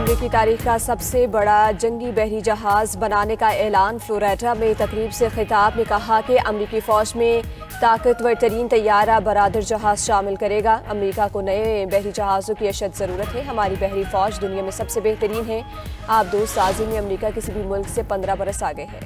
अमेरिकी तारीख का सबसे बड़ा जंगी बहरी जहाज बनाने का ऐलान। फ्लोरिडा में तकरीब से खिताब में कहा कि अमेरिकी फौज में ताकतवर तरीन तैयारा बरादर जहाज शामिल करेगा। अमेरिका को नए बहरी जहाज़ों की अशद ज़रूरत है। हमारी बहरी फौज दुनिया में सबसे बेहतरीन है। आबदोज साजी में अमेरिका किसी भी मुल्क से 15 बरस आगे है।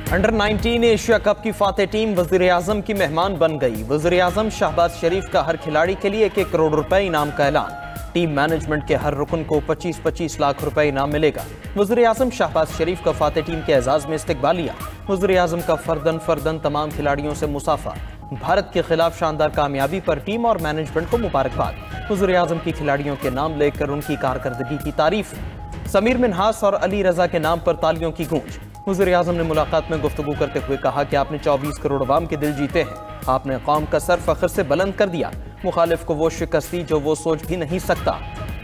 अंडर 19 एशिया कप की फातेह टीम वज़ीर आज़म की मेहमान बन गई। वज़ीर आज़म शहबाज शरीफ का हर खिलाड़ी के लिए 1-1 करोड़ रुपए इनाम का ऐलान। टीम मैनेजमेंट के हर रुकन को 25-25 लाख रुपए इनाम मिलेगा। वज़ीर आज़म शहबाज शरीफ का फातेह टीम के एजाज में इस्तकबालिया। वज़ीर आज़म का फर्दन तमाम खिलाड़ियों से मुसाफा। भारत के खिलाफ शानदार कामयाबी पर टीम और मैनेजमेंट को मुबारकबाद। वज़ीर आज़म की खिलाड़ियों के नाम लेकर उनकी कारकर्दगी की तारीफ। समीर मिन्हास और अली रजा के नाम पर तालियों की गूंज। वज़ीर आज़म ने मुलाकात में गुफ्तगू करते हुए कहा कि आपने 24 करोड़ अवाम के दिल जीते हैं। आपने कौम का सर फख्र से बुलंद कर दिया। मुखालिफ को वो शिकस्त दी जो वो सोच भी नहीं सकता।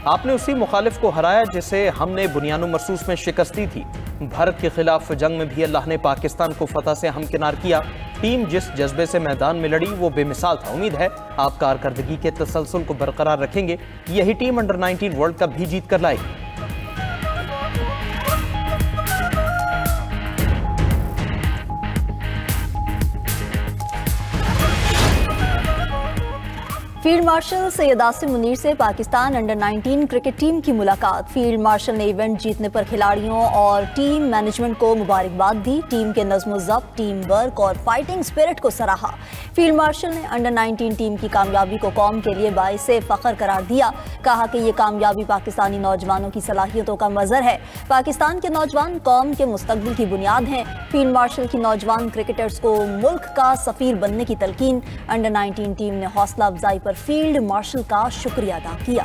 आपने उसी मुखालिफ को हराया जिसे हमने बुनियानो मरसूस में शिकस्त दी थी। भारत के खिलाफ जंग में भी अल्लाह ने पाकिस्तान को फतह से हमकिनार किया। टीम जिस जज्बे से मैदान में लड़ी वो बेमिसाल था। उम्मीद है आप कारकर्दगी के तसलसल को बरकरार रखेंगे। यही टीम अंडर 19 वर्ल्ड कप भी जीत कर लाएगी। फील्ड मार्शल सैयद आसिम मुनीर से पाकिस्तान अंडर 19 क्रिकेट टीम की मुलाकात। फील्ड मार्शल ने इवेंट जीतने पर खिलाड़ियों और टीम मैनेजमेंट को मुबारकबाद दी। टीम के नज़्म-ओ-ज़ब्त, टीम वर्क और फाइटिंग स्पिरिट को सराहा। फील्ड मार्शल ने अंडर 19 टीम की कामयाबी को कौम के लिए बाइसे फ़ख्र करार दिया। कहा कि ये कामयाबी पाकिस्तानी नौजवानों की सलाहियतों का मज़हर है। पाकिस्तान के नौजवान कौम के मुस्तकबिल की बुनियाद हैं। फील्ड मार्शल की नौजवान क्रिकेटर्स को मुल्क का सफ़ीर बनने की तलकीन। अंडर 19 टीम ने हौसला अफजाई पर फील्ड मार्शल का शुक्रिया अदा किया।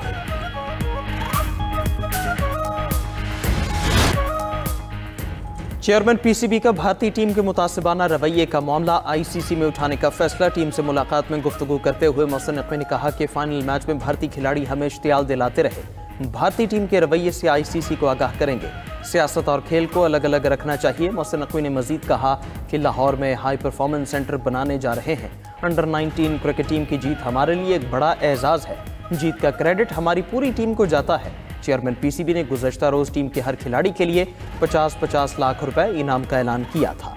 चेयरमैन पीसीबी का भारतीय टीम के मुतासिबाना रवैये का मामला आईसीसी में उठाने का फैसला। टीम से मुलाकात में गुफ्तगू करते हुए मोहसिन नकवी ने कहा कि फाइनल मैच में भारतीय खिलाड़ी हमें इश्तियाल दिलाते रहे। भारतीय टीम के रवैये से आईसीसी को आगाह करेंगे। सियासत और खेल को अलग अलग रखना चाहिए। मोहसिन नकवी ने मजीद कहा कि लाहौर में हाई परफॉर्मेंस सेंटर बनाने जा रहे हैं। अंडर 19 क्रिकेट टीम की जीत हमारे लिए एक बड़ा एजाज़ है। जीत का क्रेडिट हमारी पूरी टीम को जाता है। चेयरमैन पीसीबी ने गुज़श्ता रोज़ टीम के हर खिलाड़ी के लिए 50-50 लाख रुपए इनाम का ऐलान किया था।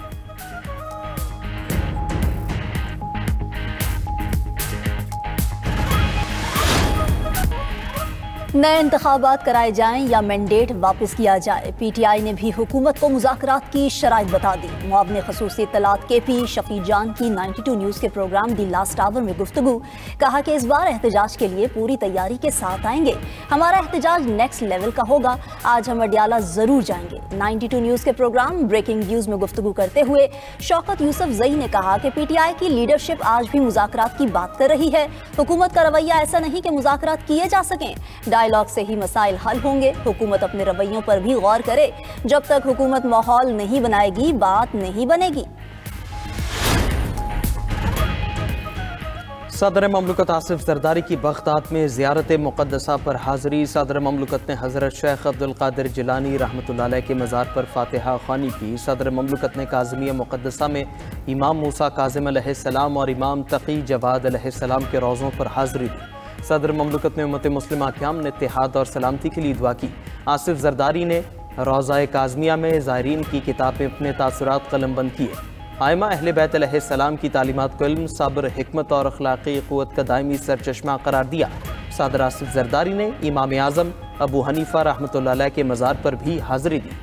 नए इंतखाबात कराए जाएं या मैंडेट वापस किया जाए, पीटीआई ने भी हुकूमत को मुज़ाकरात की शराइत बता दी। मुआवने ख़ुसूसी इत्तलात केपी शफी जान की 92 न्यूज़ के प्रोग्राम दी लास्ट आवर में गुफ्तगू। कहा कि इस बार एहतजाज के लिए पूरी तैयारी के साथ आएंगे। हमारा एहतजाज नेक्स्ट लेवल का होगा। आज हम अडियाला ज़रूर जाएंगे। 92 न्यूज़ के प्रोग्राम ब्रेकिंग न्यूज़ में गुफ्तगू करते हुए शौकत यूसुफजई ने कहा कि पीटीआई की लीडरशिप आज भी मुज़ाकरात की बात कर रही है। हुकूमत का रवैया ऐसा नहीं कि मुज़ाकरात किए जा सकें। डायलॉग से ही मसाइल हल होंगे। हुकूमत अपने रवैयों पर भी गौर करे। जब तक हुकूमत माहौल नहीं बनाएगी बात नहीं बनेगी। सदर ममलकत आसिफ जरदारी की बगदाद में ज़ियारत मुक़द्दसा पर हाज़री। सदर ममलकत ने हज़रत शेख अब्दुल क़ादिर जिलानी रहमतुल्लाह अलैह के मज़ार पर फ़ातिहा ख़्वानी की। सदर ममलकत ने काज़िमिया मुक़द्दसा में इमाम मूसा काज़िम अलैहिस्सलाम और इमाम तक़ी जवाद अलैहिस्सलाम के रोज़ों पर हाज़री दी। सदर ममलकत ने उम्मत मुस्लिमा क़याम ने इत्तेहाद और सलामती के लिए दुआ की। आसिफ जरदारी ने रोज़ा काज़मिया में ज़ायरीन की किताबें अपने तासुरात कलमबंद किए। आइमा अहले बैत अलैहिस्सलाम की तालीमात को इल्म, सब्र, हिकमत और अखलाक़ी क़ुव्वत का दायमी सरचश्मा करार दिया। सदर आसिफ जरदारी ने इमाम आज़म अबू हनीफ़ा रहमतुल्लाह अलैह के मज़ार पर भी हाज़री दी।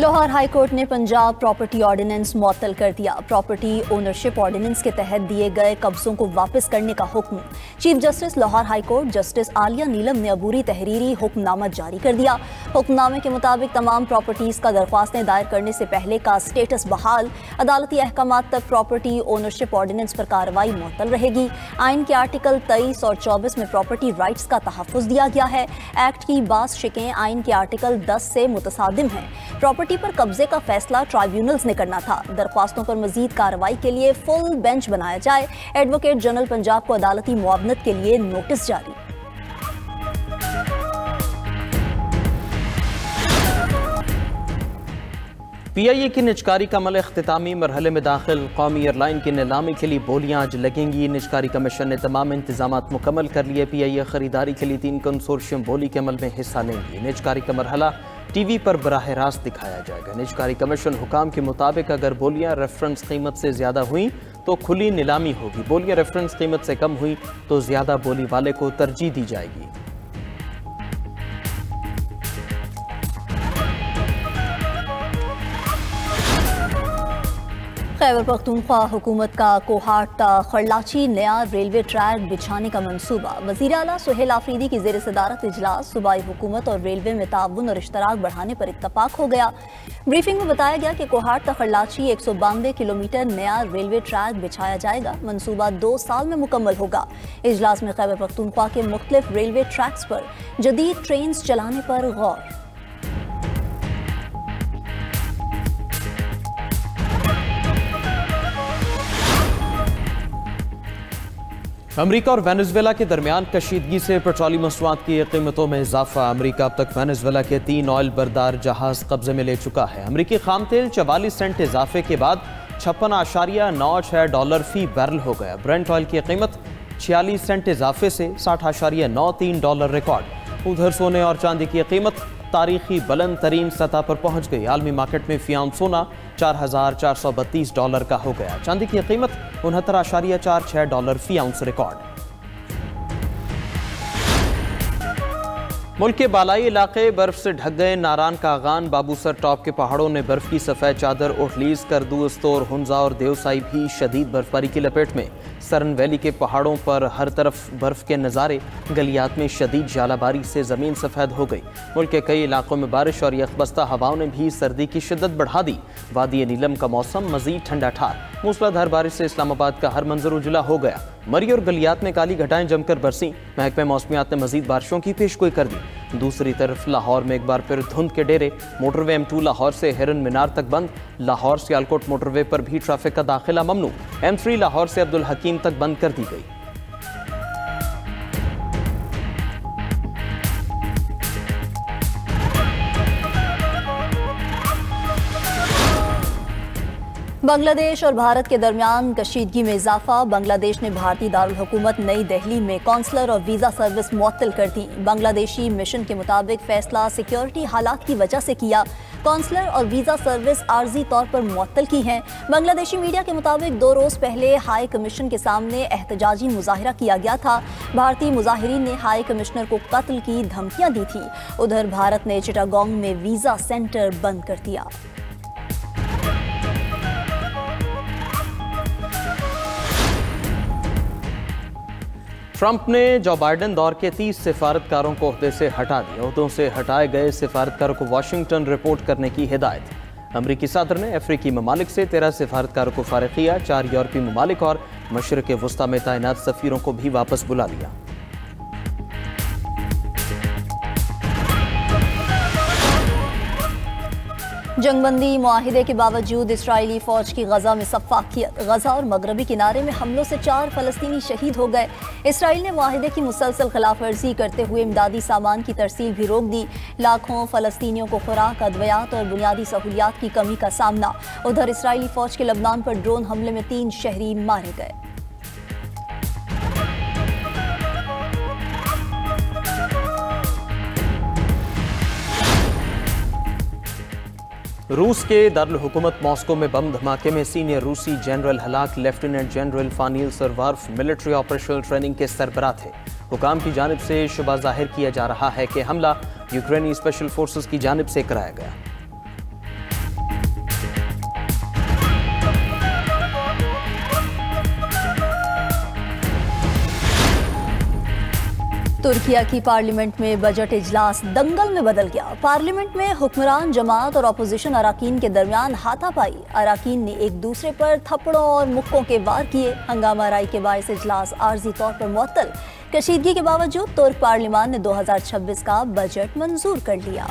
लाहौर हाई कोर्ट ने पंजाब प्रॉपर्टी ऑर्डिनेंस मुअत्तल कर दिया। प्रॉपर्टी ओनरशिप ऑर्डिनेंस के तहत दिए गए कब्जों को वापस करने का हुक्म। Chief justice Lahore high court justice Aliya Neelam ने अबूरी तहरीरी हुक्मनामा जारी कर दिया। हुक्मनामे के मुताबिक तमाम प्रॉपर्टीज का दरख्वास्तें दायर करने से पहले का स्टेटस बहाल। अदालती अहकामात तक प्रॉपर्टी ओनरशिप ऑर्डिनेंस पर कार्रवाई मुअत्तल रहेगी। आइन के आर्टिकल 23 और 24 में प्रॉपर्टी राइट्स का तहफ़्फ़ुज़ दिया गया है। एक्ट की बास शिकें आइन के आर्टिकल 10 से मुतसादिम हैं। प्रॉपर्टी पर कब्जे का फैसला ट्राइब्यूनल्स ने करना था। दरख्वास्तों पर मजीद कार्रवाई के लिए फुल बेंच बनाया जाए। एडवोकेट जनरल पंजाब को अदालती मुआवनत के लिए नोटिस जारी। PIA की निजकारी का अमल इख्तितामी मरहले में दाखिल। कौमी एयरलाइन की नीलामी के लिए बोलियां आज लगेंगी। निजकारी कमीशन ने तमाम इंतजामात मुकम्मल कर लिए। PIA खरीदारी के लिए 3 कंसोर्शियम बोली के अमल में हिस्सा लेंगी। निजकारी का मरहला TV पर बराह रास्त दिखाया जाएगा। निजकारी कमीशन हुकाम के मुताबिक अगर बोलियां रेफरेंस कीमत से ज़्यादा हुई तो खुली नीलामी होगी। बोलियां रेफरेंस कीमत से कम हुई तो ज़्यादा बोली वाले को तरजीह दी जाएगी। खैबर पख्तूनख्वा हुकूमत का कोहाट ता खरलाची नया रेलवे ट्रैक बिछाने का मंसूबा। वज़ीर आला सुहेल आफरीदी की ज़ेर सदारत इजलास सूबाई हुकूमत और रेलवे में ताउन और इश्तराक बढ़ाने पर इत्तफाक हो गया। ब्रीफिंग में बताया गया कि कोहाट ता खरलाची 192 किलोमीटर नया रेलवे ट्रैक बिछाया जाएगा। मंसूबा 2 साल में मुकम्मल होगा। इजलास में खैबर पख्तूनख्वा के मुख्तलिफ रेलवे ट्रैक्स पर जदीद ट्रेन चलाने पर गौर। अमरीका और वेनेजुएला के दरमियान कशीदगी से पेट्रोलियम मसनूआत की कीमतों में इजाफा। अमरीका अब तक वेनेजुएला के 3 ऑयल बरदार जहाज कब्जे में ले चुका है। अमरीकी खाम तेल 44 सेंट इजाफे के बाद $56.96 फी बैरल हो गया। ब्रेंट ऑयल की कीमत 46 सेंट इजाफे से $60.93 रिकॉर्ड। उधर सोने और चांदी की कीमत तारीखी बुलंद तरीन सतह पर पहुंच गई। आलमी मार्केट में फ़ी औंस सोना $4,432 का हो गया। चांदी की कीमत $69.46 फ़ी औंस रिकॉर्ड। मुल्क के बालाई इलाके बर्फ से ढक गए। नारान कागान बाबूसर टॉप के पहाड़ों ने बर्फ की सफ़ेद चादर ओढ़ ली। करदू, स्तोर, हुंजा और देवसाई भी शदीद बर्फबारी की लपेट में। सरन वैली के पहाड़ों पर हर तरफ बर्फ के नज़ारे। गलियात में शदीद जालाबारी से ज़मीन सफ़ेद हो गई। मुल्क के कई इलाकों में बारिश और यकबस्ता हवाओं ने भी सर्दी की शिद्दत बढ़ा दी। वादी नीलम का मौसम मज़ीद ठंडा ठार। मूसलाधार बारिश से इस्लामाबाद का हर मंजर उजला हो गया। मरी और गलियात में काली घटाएं जमकर बरसी। महकमे मौसमियात ने मजीद बारिशों की पेशगोई कर दी। दूसरी तरफ लाहौर में एक बार फिर धुंध के डेरे। मोटरवे M2 लाहौर से हिरन मीनार तक बंद। लाहौर सियालकोट मोटरवे पर भी ट्रैफिक का दाखिला ममनू। M3 लाहौर से अब्दुल हकीम तक बंद कर दी गई। बांग्लादेश और भारत के दरमियान कशीदगी में इजाफा। बांग्लादेश ने भारतीय दारुल हुकूमत नई दिल्ली में कौंसलर और वीज़ा सर्विस मुअत्तल कर दी। बांग्लादेशी मिशन के मुताबिक फैसला सिक्योरिटी हालात की वजह से किया। कौंसलर और वीज़ा सर्विस आर्जी तौर पर मुअत्तल की हैं। बांग्लादेशी मीडिया के मुताबिक 2 रोज़ पहले हाई कमीशन के सामने एहतजाजी मुजाहिरा किया गया था। भारतीय मुजाहिरीन ने हाई कमिश्नर को कत्ल की धमकियां दी थी। उधर भारत ने चिटागोंग में वीज़ा सेंटर बंद कर दिया। ट्रंप ने जो बाइडेन दौर के 30 सिफारतकारों को ओहदे से हटा दिया। ओहदों से हटाए गए सिफारतकारों को वाशिंगटन रिपोर्ट करने की हिदायत। अमरीकी सदर ने अफ्रीकी ममालिक से 13 सिफारतकारों को फारिग किया। 4 यूरोपीय ममालिक और मशरिक़ वुस्ता में तैनात सफ़ीरों को भी वापस बुला लिया। जंगबंदी मुआहिदे के बावजूद इसराइली फौज की गजा में सफ़ाकियत। गजा और मगरबी किनारे में हमलों से 4 फ़लस्तीनी शहीद हो गए। इसराइल ने मुआहिदे की मुसलसल खिलाफ वर्जी करते हुए इमदादी सामान की तरसील भी रोक दी। लाखों फ़लस्तीनियों को खुराक, अद्वियात और बुनियादी सहूलियात की कमी का सामना। उधर इसराइली फौज के लबनान पर ड्रोन हमले में 3 शहरी मारे गए। रूस के दारुल हुकूमत मॉस्को में बम धमाके में सीनियर रूसी जनरल हलाक। Lieutenant general Fanil Sarvarov military operational training के सरबराह थे। हुकाम की जानिब से शुबा जाहिर किया जा रहा है कि हमला यूक्रेनी स्पेशल फोर्सेस की जानिब से कराया गया। तुर्किया की पार्लियामेंट में बजट इजलास दंगल में बदल गया। पार्लियामेंट में हुक्मरान जमात और अपोजिशन अराकीन के दरमियान हाथापाई। अराकीन ने एक दूसरे पर थप्पड़ों और मुक्कों के वार किए। हंगामा राई के बायस इजलास आर्जी तौर पर मुअत्तल। कशीदगी के बावजूद तुर्क पार्लियामान ने 2026 का बजट मंजूर कर लिया।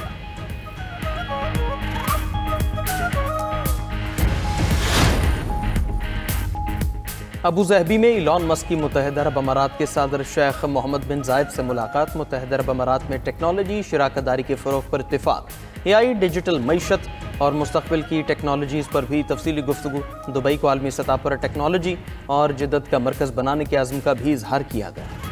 अबूज़हबी में इलॉन मस्क की मुत्तहिदा अरब अमारात के सदर शेख मोहम्मद बिन जायद से मुलाकात। मुत्तहिदा अरब अमारात में टेक्नोलॉजी शराकत दारी के फ़रोग़ पर इत्तिफ़ाक़। AI, डिजिटल मईशत और मुस्तक़बिल की टेक्नोलॉजीज़ पर भी तफसीली गुफ्तगू। दुबई को आलमी सतह पर टेक्नोलॉजी और जिद्दत का मरकज़ बनाने के आज़म का भी इजहार किया गया।